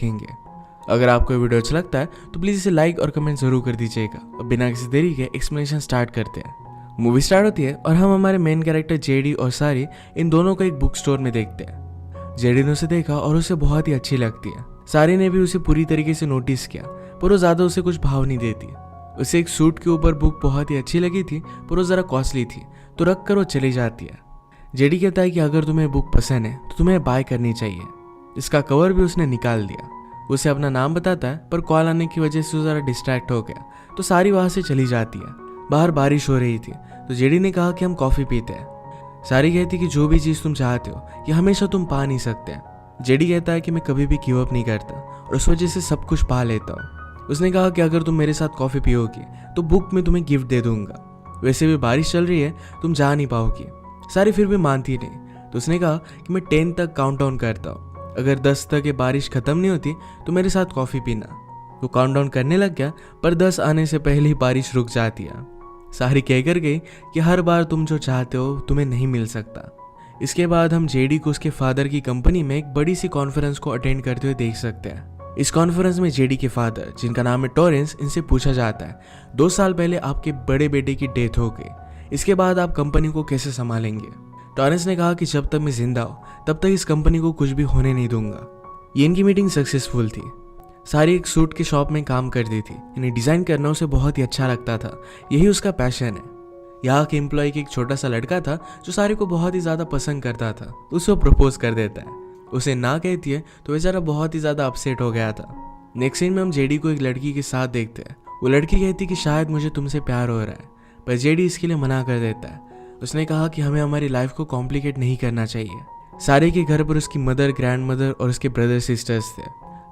देखेंगे। अगर आपको ये वीडियो अच्छा लगता है तो प्लीज़ इसे लाइक और कमेंट जरूर कर दीजिएगा। अब बिना किसी देरी के एक्सप्लेनेशन स्टार्ट करते हैं। मूवी स्टार्ट होती है और हम हमारे मेन कैरेक्टर जेडी और सारी इन दोनों को एक बुक स्टोर में देखते हैं। जेडी ने उसे देखा और उसे बहुत ही अच्छी लगती है। सारी ने भी उसे पूरी तरीके से नोटिस किया, पर वो ज़्यादा उसे कुछ भाव नहीं देती। उसे एक सूट के ऊपर बुक बहुत ही अच्छी लगी थी, पर वो ज़रा कॉस्टली थी, तो रख कर वो चली जाती है। जेडी कहता है कि अगर तुम्हें बुक पसंद है तो तुम्हें बाय करनी चाहिए। इसका कवर भी उसने निकाल दिया। उसे अपना नाम बताता है, पर कॉल आने की वजह से वो ज़रा डिस्ट्रैक्ट हो गया, तो सारी वहाँ से चली जाती है। बाहर बारिश हो रही थी, तो जेडी ने कहा कि हम कॉफ़ी पीते हैं। सारी कहती कि जो भी चीज़ तुम चाहते हो ये हमेशा तुम पा नहीं सकते। जेडी कहता है कि मैं कभी भी गिव अप नहीं करता और उस वजह से सब कुछ पा लेता हूँ। उसने कहा कि अगर तुम मेरे साथ कॉफ़ी पियोगी तो बुक में तुम्हें गिफ्ट दे दूंगा। वैसे भी बारिश चल रही है, तुम जा नहीं पाओगी। सारी फिर भी मानती नहीं, तो उसने कहा कि मैं 10 तक काउंट डाउन करता हूँ। अगर 10 तक ये बारिश खत्म नहीं होती तो मेरे साथ कॉफ़ी पीना। वो काउंट डाउन करने लग गया, पर 10 आने से पहले ही बारिश रुक जाती है। सारी कहकर गई कि हर बार तुम जो चाहते हो तुम्हें नहीं मिल सकता। इसके बाद हम जेडी को उसके फादर की कंपनी में एक बड़ी सी कॉन्फ्रेंस को अटेंड करते हुए देख सकते हैं। इस कॉन्फ्रेंस में जेडी के फादर, जिनका नाम है टॉरेंस, इनसे पूछा जाता है 2 साल पहले आपके बड़े बेटे की डेथ हो गई, इसके बाद आप कंपनी को कैसे संभालेंगे। टॉरेंस ने कहा कि जब तक मैं जिंदा हूं तब तक इस कंपनी को कुछ भी होने नहीं दूंगा। ये इनकी मीटिंग सक्सेसफुल थी। सारी एक सूट की शॉप में काम करती थी। इन्हें डिज़ाइन करना उसे बहुत ही अच्छा लगता था, यही उसका पैशन है। यहाँ के एम्प्लॉय की एक छोटा सा लड़का था जो सारी को बहुत ही ज़्यादा पसंद करता था। उसे प्रपोज कर देता है। उसे ना कहती है तो बेचारा बहुत ही ज़्यादा अपसेट हो गया था। नेक्स्ट सीन में हम जेडी को एक लड़की के साथ देखते हैं। वो लड़की कहती कि शायद मुझे तुमसे प्यार हो रहा है, पर जेडी इसके लिए मना कर देता है। उसने कहा कि हमें हमारी लाइफ को कॉम्प्लिकेट नहीं करना चाहिए। सारे के घर पर उसकी मदर, ग्रैंड मदर और उसके ब्रदर सिस्टर्स थे।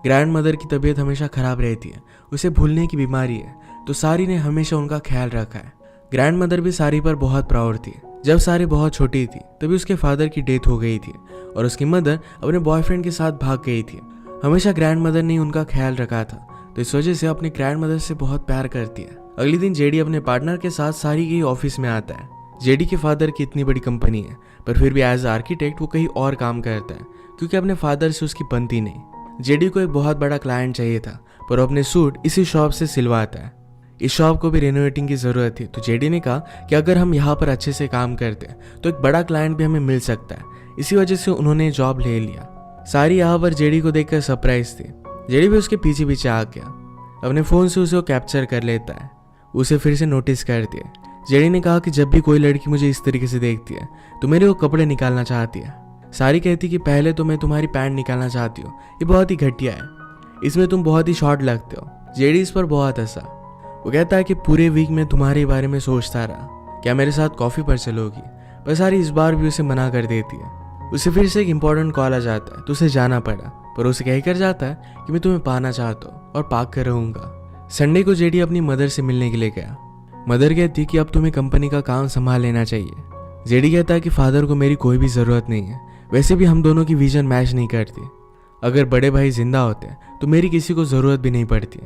ग्रैंड मदर की तबीयत हमेशा खराब रहती है, उसे भूलने की बीमारी है, तो सारी ने हमेशा उनका ख्याल रखा है। ग्रैंड मदर भी सारी पर बहुत प्राउड थी। जब सारी बहुत छोटी थी तभी उसके फादर की डेथ हो गई थी और उसकी मदर अपने बॉयफ्रेंड के साथ भाग गई थी। हमेशा ग्रैंड मदर ने उनका ख्याल रखा था, तो इस वजह से अपनी ग्रैंड मदर से बहुत प्यार करती है। अगले दिन जेडी अपने पार्टनर के साथ सारी के ऑफिस में आता है। जेडी के फादर की इतनी बड़ी कंपनी है, पर फिर भी एज आर्किटेक्ट वो कहीं और काम करता है, क्योंकि अपने फादर से उसकी बनती नहीं। जेडी को एक बहुत बड़ा क्लाइंट चाहिए था, पर वो अपने सूट इसी शॉप से सिलवाता है। इस शॉप को भी रेनोवेटिंग की ज़रूरत थी, तो जेडी ने कहा कि अगर हम यहाँ पर अच्छे से काम करते हैं तो एक बड़ा क्लाइंट भी हमें मिल सकता है। इसी वजह से उन्होंने जॉब ले लिया। सारी यहाँ पर जेडी को देखकर सरप्राइज थी। जेडी भी उसके पीछे पीछे आ गया। अपने फ़ोन से उसे वो कैप्चर कर लेता है। उसे फिर से नोटिस करती है। जेडी ने कहा कि जब भी कोई लड़की मुझे इस तरीके से देखती है तो मेरे वो कपड़े निकालना चाहती है। सारी कहती कि पहले तो मैं तुम्हारी पैंट निकालना चाहती हूँ, ये बहुत ही घटिया है, इसमें तुम बहुत ही शॉर्ट लगते हो। जेडी इस पर बहुत हंसा। वो कहता है कि पूरे वीक में तुम्हारे बारे में सोचता रहा, क्या मेरे साथ कॉफ़ी पर चलोगी। पर सारी इस बार भी उसे मना कर देती है। उसे फिर से एक इंपॉर्टेंट कॉल आ जाता है, तो उसे जाना पड़ा, पर उसे कहकर जाता है कि मैं तुम्हें पाना चाहता हूँ और पाक कर रहूँगा। संडे को जेडी अपनी मदर से मिलने के लिए गया। मदर कहती कि अब तुम्हें कंपनी का काम संभाल लेना चाहिए। जेडी कहता है कि फादर को मेरी कोई भी ज़रूरत नहीं है, वैसे भी हम दोनों की विजन मैच नहीं करती। अगर बड़े भाई जिंदा होते तो मेरी किसी को ज़रूरत भी नहीं पड़ती।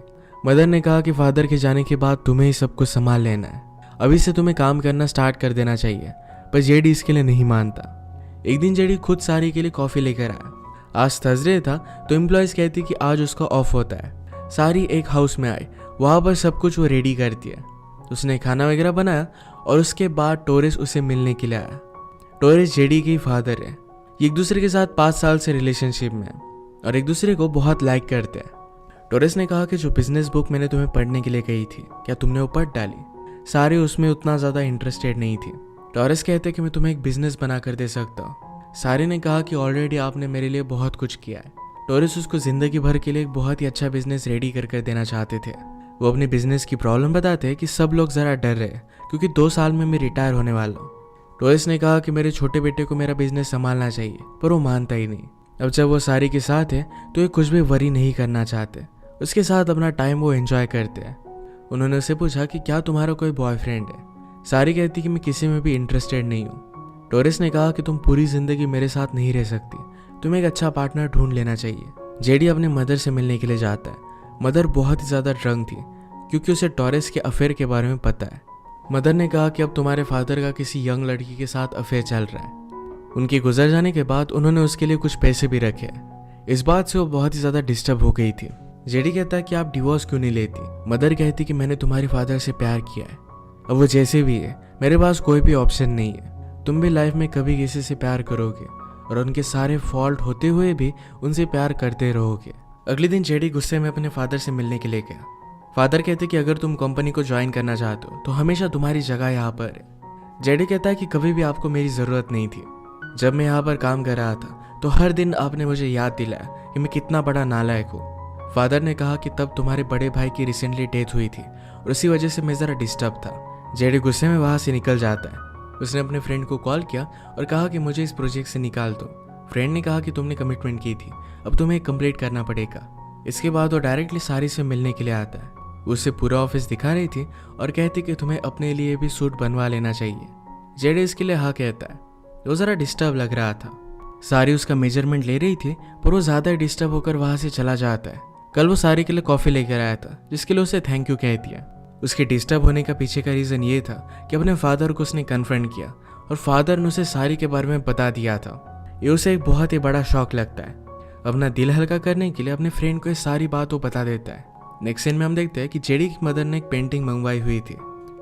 मदर ने कहा कि फादर के जाने के बाद तुम्हें ही सब कुछ संभाल लेना है, अभी से तुम्हें काम करना स्टार्ट कर देना चाहिए। पर जेडी इसके लिए नहीं मानता। एक दिन जेडी खुद सारी के लिए कॉफ़ी लेकर आया। आज थर्सडे था, तो एम्प्लॉयज़ कहती कि आज उसका ऑफ होता है। सारी एक हाउस में आई, वहाँ पर सब कुछ वो रेडी करती है। उसने खाना वगैरह बनाया और उसके बाद टोरेस उसे मिलने के लिए आया। टोरेस जेडी के फादर है। ये एक दूसरे के साथ 5 साल से रिलेशनशिप में है और एक दूसरे को बहुत लाइक करते हैं। टोरेस ने कहा कि जो बिजनेस बुक मैंने तुम्हें पढ़ने के लिए कही थी, क्या तुमने वो पढ़ डाली। सारे उसमें उतना ज़्यादा इंटरेस्टेड नहीं थी। टोरेस कहते कि मैं तुम्हें एक बिजनेस बना कर दे सकता हूँ। सारे ने कहा कि ऑलरेडी आपने मेरे लिए बहुत कुछ किया है। टोरेस उसको ज़िंदगी भर के लिए एक बहुत ही अच्छा बिजनेस रेडी कर देना चाहते थे। वो अपने बिजनेस की प्रॉब्लम बताते हैं कि सब लोग ज़रा डर रहे क्योंकि 2 साल में मैं रिटायर होने वाला हूँ। टोरेस ने कहा कि मेरे छोटे बेटे को मेरा बिजनेस संभालना चाहिए, पर वो मानता ही नहीं। अब जब वो सारी के साथ है तो ये कुछ भी वरी नहीं करना चाहते। उसके साथ अपना टाइम वो एंजॉय करते हैं। उन्होंने उससे पूछा कि क्या तुम्हारा कोई बॉयफ्रेंड है। सारी कहती कि मैं किसी में भी इंटरेस्टेड नहीं हूँ। टोरेस ने कहा कि तुम पूरी ज़िंदगी मेरे साथ नहीं रह सकती, तुम्हें एक अच्छा पार्टनर ढूंढ लेना चाहिए। जेडी अपने मदर से मिलने के लिए जाता है। मदर बहुत ही ज़्यादा ड्रंक थी क्योंकि उसे टोरेस के अफेयर के बारे में पता है। मदर ने कहा कि अब तुम्हारे फादर का किसी यंग लड़की के साथ अफेयर चल रहा है। उनके गुजर जाने के बाद उन्होंने उसके लिए कुछ पैसे भी रखे। इस बात से वो बहुत ही ज़्यादा डिस्टर्ब हो गई थी। जेडी कहता है कि आप डिवोर्स क्यों नहीं लेती। मदर कहती कि मैंने तुम्हारे फादर से प्यार किया है, अब वो जैसे भी है मेरे पास कोई भी ऑप्शन नहीं है। तुम भी लाइफ में कभी किसी से प्यार करोगे और उनके सारे फॉल्ट होते हुए भी उनसे प्यार करते रहोगे। अगले दिन जेडी गुस्से में अपने फादर से मिलने के लिए गया। फादर कहते कि अगर तुम कंपनी को ज्वाइन करना चाहते हो तो हमेशा तुम्हारी जगह यहाँ पर है। जेडी कहता है कि कभी भी आपको मेरी ज़रूरत नहीं थी। जब मैं यहाँ पर काम कर रहा था तो हर दिन आपने मुझे याद दिलाया कि मैं कितना बड़ा नालायक हूँ। फादर ने कहा कि तब तुम्हारे बड़े भाई की रिसेंटली डेथ हुई थी और उसी वजह से मैं ज़रा डिस्टर्ब था। जेडी गुस्से में वहाँ से निकल जाता है। उसने अपने फ्रेंड को कॉल किया और कहा कि मुझे इस प्रोजेक्ट से निकाल दो। फ्रेंड ने कहा कि तुमने कमिटमेंट की थी, अब तुम्हें कंप्लीट करना पड़ेगा। इसके बाद वो डायरेक्टली सारी से मिलने के लिए आता है। उससे पूरा ऑफिस दिखा रही थी और कहती कि तुम्हें अपने लिए भी सूट बनवा लेना चाहिए। जेडी इसके लिए हाँ कहता है। वो ज़रा डिस्टर्ब लग रहा था। सारी उसका मेजरमेंट ले रही थी पर वो ज़्यादा डिस्टर्ब होकर वहाँ से चला जाता है। कल वो सारी के लिए कॉफ़ी लेकर आया था जिसके लिए उसे थैंक यू कह दिया। उसके डिस्टर्ब होने का पीछे का रीज़न ये था कि अपने फादर को उसने कन्फ्रंट किया और फादर ने उसे सारी के बारे में बता दिया था। ये उसे एक बहुत ही बड़ा शॉक लगता है। अपना दिल हल्का करने के लिए अपने फ्रेंड को ये सारी बात वो बता देता है। नेक्स्ट सीन में हम देखते हैं कि जेडी की मदर ने एक पेंटिंग मंगवाई हुई थी।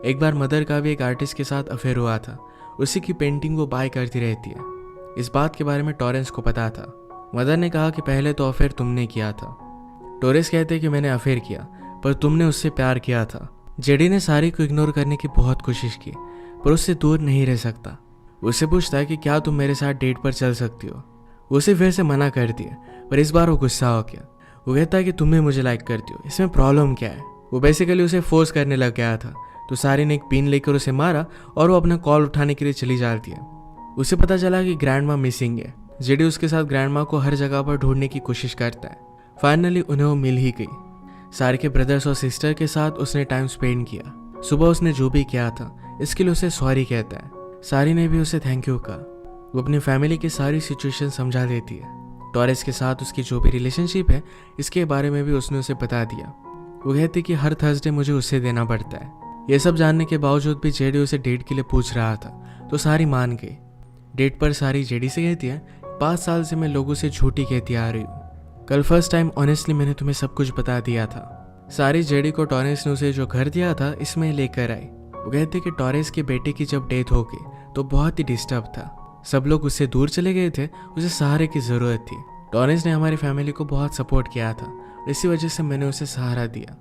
एक बार मदर का भी एक आर्टिस्ट के साथ अफेयर हुआ था, उसी की पेंटिंग वो बाय करती रहती है। इस बात के बारे में टॉरेंस को पता था। मदर ने कहा कि पहले तो अफेयर तुमने किया था। टॉरेंस कहते कि मैंने अफेयर किया पर तुमने उससे प्यार किया था। जेडी ने सारी को इग्नोर करने की बहुत कोशिश की पर उससे दूर नहीं रह सकता। उससे पूछता है कि क्या तुम मेरे साथ डेट पर चल सकती हो। उसे फिर से मना करती है पर इस बार वो गुस्सा हो गया। वो कहता है कि तुम भी मुझे लाइक करती हो, इसमें प्रॉब्लम क्या है। वो बेसिकली उसे फोर्स करने लग गया था तो सारी ने एक पिन लेकर उसे मारा और वो अपना कॉल उठाने के लिए चली जाती है। उसे पता चला कि ग्रैंड माँ मिसिंग है। जेडी उसके साथ ग्रैंड माँ को हर जगह पर ढूंढने की कोशिश करता है। फाइनली उन्हें वो मिल ही गई। सारी के ब्रदर्स और सिस्टर के साथ उसने टाइम स्पेंड किया। सुबह उसने जो भी किया था इसके लिए उसे सॉरी कहता है। सारी ने भी उसे थैंक यू कहा। वो अपनी फैमिली की सारी सिचुएशन समझा देती है। टॉरेस के साथ उसकी जो भी रिलेशनशिप है इसके बारे में भी उसने उसे बता दिया। वो कहती कि हर थर्सडे मुझे उससे देना पड़ता है। ये सब जानने के बावजूद भी जेडी उसे डेट के लिए पूछ रहा था तो सारी मान गई। डेट पर सारी जेडी से कहती है 5 साल से मैं लोगों से झूठी कहती आ रही हूँ। कल फर्स्ट टाइम ऑनेस्टली मैंने तुम्हें सब कुछ बता दिया था। सारी जेडी को टॉरेंस ने उसे जो घर दिया था इसमें लेकर आई। वो कहते कि टॉरेंस के बेटे की जब डेथ हो गई तो बहुत ही डिस्टर्ब था। सब लोग उससे दूर चले गए थे, उसे सहारे की ज़रूरत थी। टॉरेंस ने हमारी फैमिली को बहुत सपोर्ट किया था, इसी वजह से मैंने उसे सहारा दिया।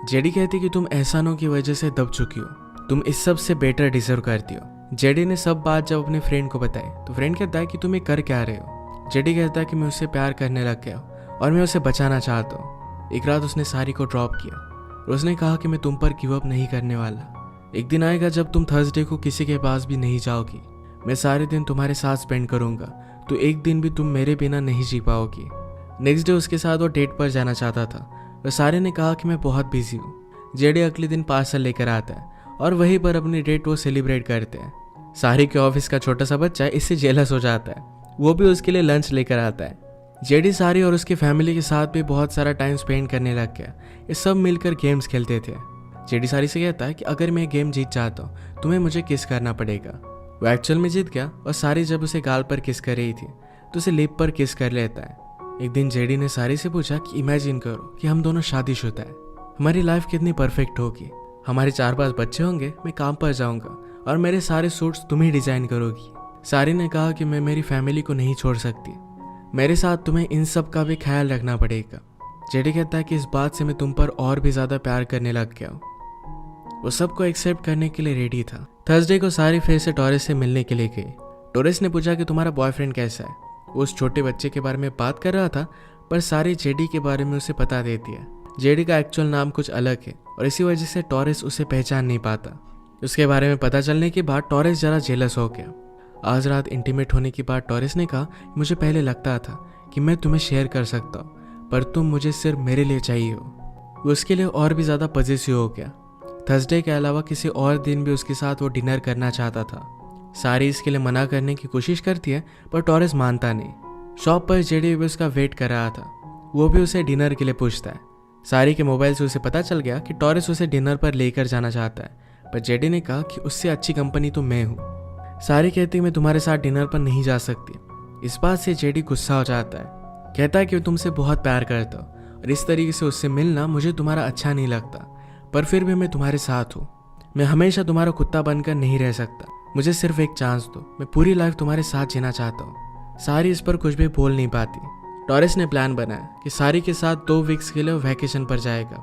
जेडी कहती कि तुम एहसानों की वजह से दब चुकी हो, तुम इस सब से बेटर डिजर्व करती हो। जेडी ने सब बात जब अपने फ्रेंड को बताई तो फ्रेंड कहता है कि तुम ये कर क्या रहे हो। जेडी कहता है कि मैं उससे प्यार करने लग गया और मैं उसे बचाना चाहता हूँ। एक रात उसने सारी को ड्रॉप किया और उसने कहा कि मैं तुम पर गिव अप नहीं करने वाला। एक दिन आएगा जब तुम थर्सडे को किसी के पास भी नहीं जाओगी। मैं सारे दिन तुम्हारे साथ स्पेंड करूंगा तो एक दिन भी तुम मेरे बिना नहीं जी पाओगी। नेक्स्ट डे उसके साथ वो डेट पर जाना चाहता था और सारे ने कहा कि मैं बहुत बिजी हूँ। जेडी अगले दिन पार्सल लेकर आता है और वहीं पर अपनी डेट वो सेलिब्रेट करते हैं। सारी के ऑफिस का छोटा सा बच्चा इससे जेलस हो जाता है, वो भी उसके लिए लंच लेकर आता है। जेडी सारी और उसकी फैमिली के साथ भी बहुत सारा टाइम स्पेंड करने लग गया। ये सब मिलकर गेम्स खेलते थे। जेडी सारी से कहता है कि अगर मैं गेम जीत चाहता हूँ तुम्हें मुझे किस करना पड़ेगा। वो एक्चुअल में जीत गया और सारी जब उसे गाल पर किस कर रही थी तो उसे लिप पर किस कर लेता है। एक दिन जेडी ने सारी से पूछा कि इमेजिन करो कि हम दोनों शादीशुदा है, हमारी लाइफ कितनी परफेक्ट होगी, हमारे 4-5 बच्चे होंगे, मैं काम पर जाऊंगा और मेरे सारे सूट्स तुम ही डिजाइन करोगी। सारी ने कहा कि मैं मेरी फैमिली को नहीं छोड़ सकती, मेरे साथ तुम्हें इन सब का भी ख्याल रखना पड़ेगा। जेडी कहता है कि इस बात से मैं तुम पर और भी ज्यादा प्यार करने लग गया हूँ। वो सबको एक्सेप्ट करने के लिए रेडी था। थर्सडे को सारी फिर से टॉरेस से मिलने के लिए गई। टॉरेस ने पूछा कि तुम्हारा बॉयफ्रेंड कैसा है। वो उस छोटे बच्चे के बारे में बात कर रहा था पर सारी जेडी के बारे में उसे बता देती है। जेडी का एक्चुअल नाम कुछ अलग है और इसी वजह से टॉरेस उसे पहचान नहीं पाता। उसके बारे में पता चलने के बाद टॉरेस जरा जेलस हो गया। आज रात इंटीमेट होने के बाद टॉरेस ने कहा मुझे पहले लगता था कि मैं तुम्हें शेयर कर सकता हूँ पर तुम मुझे सिर्फ मेरे लिए चाहिए हो। वो उसके लिए और भी ज़्यादा पॉजिटिव हो गया। थर्सडे के अलावा किसी और दिन भी उसके साथ वो डिनर करना चाहता था। सारी इसके लिए मना करने की कोशिश करती है पर टॉरेस मानता नहीं। शॉप पर जेडी भी उसका वेट कर रहा था, वो भी उसे डिनर के लिए पूछता है। सारी के मोबाइल से उसे पता चल गया कि टॉरेस उसे डिनर पर लेकर जाना चाहता है पर जेडी ने कहा कि उससे अच्छी कंपनी तो मैं हूँ। सारी कहती मैं तुम्हारे साथ डिनर पर नहीं जा सकती। इस बात से जेडी गुस्सा हो जाता है। कहता है कि तुमसे बहुत प्यार करता हूँ और इस तरीके से उससे मिलना मुझे तुम्हारा अच्छा नहीं लगता, पर फिर भी मैं तुम्हारे साथ हूँ। मैं हमेशा तुम्हारा कुत्ता बनकर नहीं रह सकता, मुझे सिर्फ एक चांस दो, मैं पूरी लाइफ तुम्हारे साथ जीना चाहता हूँ। सारी इस पर कुछ भी बोल नहीं पाती। टॉरेस ने प्लान बनाया कि सारी के साथ 2 वीक्स के लिए वो वैकेशन पर जाएगा।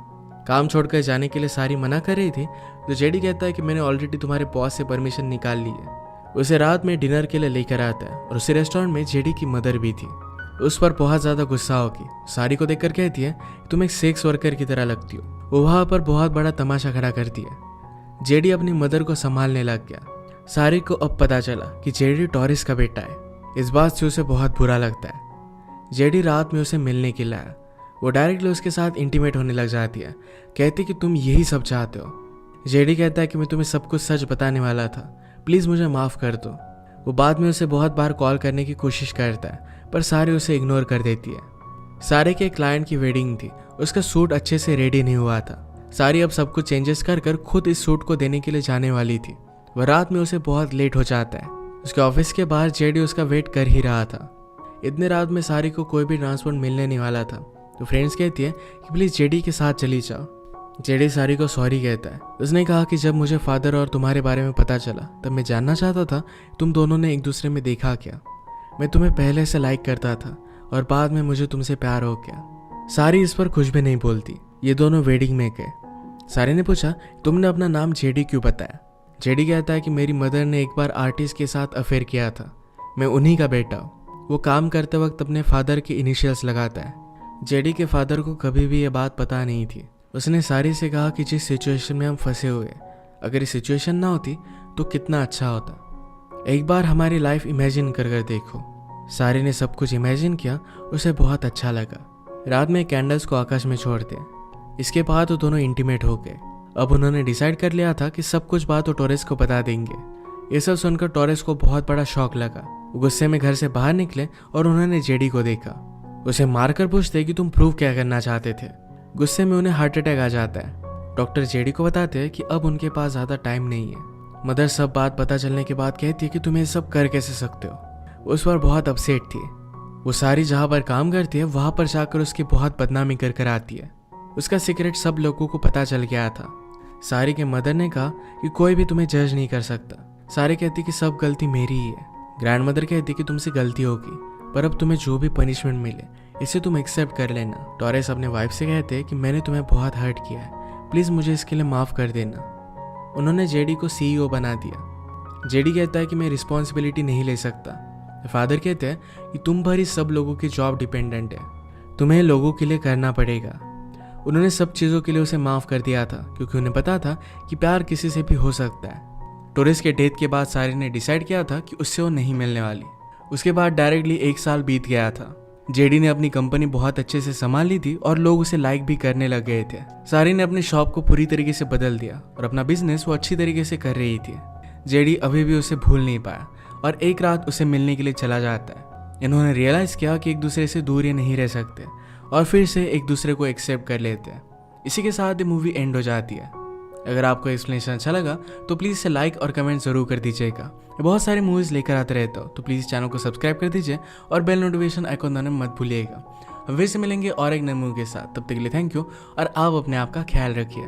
काम छोड़कर जाने के लिए सारी मना कर रही थी, तो जेडी कहता है कि मैंने ऑलरेडी तुम्हारे बॉस से परमिशन निकाल ली है। उसे रात में डिनर के लिए लेकर आता है और उसी रेस्टोरेंट में जेडी की मदर भी थी। उस पर बहुत ज़्यादा गुस्सा होगी, सारी को देखकर कहती है तुम एक सेक्स वर्कर की तरह लगती हो। वो वहाँ पर बहुत बड़ा तमाशा खड़ा करती है। जेडी अपनी मदर को संभालने लग गया। सारी को अब पता चला कि जेडी टॉरिस का बेटा है। इस बात से उसे बहुत बुरा लगता है। जेडी रात में उसे मिलने के लिए आया। वो डायरेक्टली उसके साथ इंटीमेट होने लग जाती है, कहती कि तुम यही सब चाहते हो। जेडी कहता है कि मैं तुम्हें सब कुछ सच बताने वाला था, प्लीज़ मुझे माफ़ कर दो। वो बाद में उसे बहुत बार कॉल करने की कोशिश करता है, पर सारी उसे इग्नोर कर देती है। सारे के क्लाइंट की वेडिंग थी, उसका सूट अच्छे से रेडी नहीं हुआ था। सारी अब सब कुछ चेंजेस कर खुद इस सूट को देने के लिए जाने वाली थी। वह रात में उसे बहुत लेट हो जाता है। उसके ऑफिस के बाहर जेडी उसका वेट कर ही रहा था। इतने रात में सारी को कोई भी ट्रांसपोर्ट मिलने नहीं वाला था, तो फ्रेंड्स कहती है कि प्लीज़ जेडी के साथ चली जाओ। जेडी सारी को सॉरी कहता है। उसने कहा कि जब मुझे फादर और तुम्हारे बारे में पता चला तब मैं जानना चाहता था तुम दोनों ने एक दूसरे में देखा क्या। मैं तुम्हें पहले से लाइक करता था और बाद में मुझे तुमसे प्यार हो गया। सारी इस पर कुछ भी नहीं बोलती। ये दोनों वेडिंग में गए। सारी ने पूछा तुमने अपना नाम जेडी क्यों बताया। जेडी कहता है कि मेरी मदर ने एक बार आर्टिस्ट के साथ अफेयर किया था, मैं उन्हीं का बेटा हूँ। वो काम करते वक्त अपने फादर के इनिशियल्स लगाता है। जेडी के फादर को कभी भी ये बात पता नहीं थी। उसने सारी से कहा कि जिस सिचुएशन में हम फंसे हुए, अगर ये सिचुएशन ना होती तो कितना अच्छा होता। एक बार हमारी लाइफ इमेजिन कर देखो। सारी ने सब कुछ इमेजिन किया, उसे बहुत अच्छा लगा। रात में कैंडल्स को आकाश में छोड़ दिया। इसके बाद वो दोनों इंटीमेट हो गए। अब उन्होंने डिसाइड कर लिया था कि सब कुछ बात वो टॉरेस को बता देंगे। ये सब सुनकर टॉरेस को बहुत बड़ा शॉक लगा। वो गुस्से में घर से बाहर निकले और उन्होंने जेडी को देखा। उसे मारकर पूछते कि तुम प्रूव क्या करना चाहते थे। गुस्से में उन्हें हार्ट अटैक आ जाता है। डॉक्टर जेडी को बताते हैं कि अब उनके पास ज़्यादा टाइम नहीं है। मदर सब बात पता चलने के बाद कहती है कि तुम ये सब कर कैसे सकते हो। वो उस पर बहुत अपसेट थी। वो सारी जहाँ पर काम करती है वहाँ पर जाकर उसकी बहुत बदनामी कर आती है। उसका सीक्रेट सब लोगों को पता चल गया था। सारी के मदर ने कहा कि कोई भी तुम्हें जज नहीं कर सकता। सारी कहती कि सब गलती मेरी ही है। ग्रैंड मदर कहती कि तुमसे गलती होगी, पर अब तुम्हें जो भी पनिशमेंट मिले इसे तुम एक्सेप्ट कर लेना। टॉरेस अपने वाइफ से कहते हैं कि मैंने तुम्हें बहुत हर्ट किया है, प्लीज़ मुझे इसके लिए माफ़ कर देना। उन्होंने जेडी को CEO बना दिया। जेडी कहता है कि मैं रिस्पॉन्सिबिलिटी नहीं ले सकता। फादर कहते हैं कि तुम पर ही सब लोगों की जॉब डिपेंडेंट है, तुम्हें लोगों के लिए करना पड़ेगा। उन्होंने सब चीज़ों के लिए उसे माफ़ कर दिया था, क्योंकि उन्हें पता था कि प्यार किसी से भी हो सकता है। टॉरेस के डेथ के बाद सारी ने डिसाइड किया था कि उससे वो नहीं मिलने वाली। उसके बाद डायरेक्टली 1 साल बीत गया था। जेडी ने अपनी कंपनी बहुत अच्छे से संभाल ली थी और लोग उसे लाइक भी करने लग गए थे। सारी ने अपने शॉप को पूरी तरीके से बदल दिया और अपना बिजनेस वो अच्छी तरीके से कर रही थी। जेडी अभी भी उसे भूल नहीं पाया और एक रात उसे मिलने के लिए चला जाता है। इन्होंने रियलाइज़ किया कि एक दूसरे से दूर ये नहीं रह सकते और फिर से एक दूसरे को एक्सेप्ट कर लेते हैं। इसी के साथ ये मूवी एंड हो जाती है। अगर आपको एक्सप्लेनेशन अच्छा लगा तो प्लीज़ इसे लाइक और कमेंट ज़रूर कर दीजिएगा। मैं बहुत सारे मूवीज़ लेकर आते रहता हूँ, तो प्लीज़ चैनल को सब्सक्राइब कर दीजिए और बेल नोटिफिकेशन आइकॉन दबाना मत भूलिएगा। फिर से मिलेंगे और एक नए मूवी के साथ। तब तक के लिए थैंक यू और आप अपने आप का ख्याल रखिए।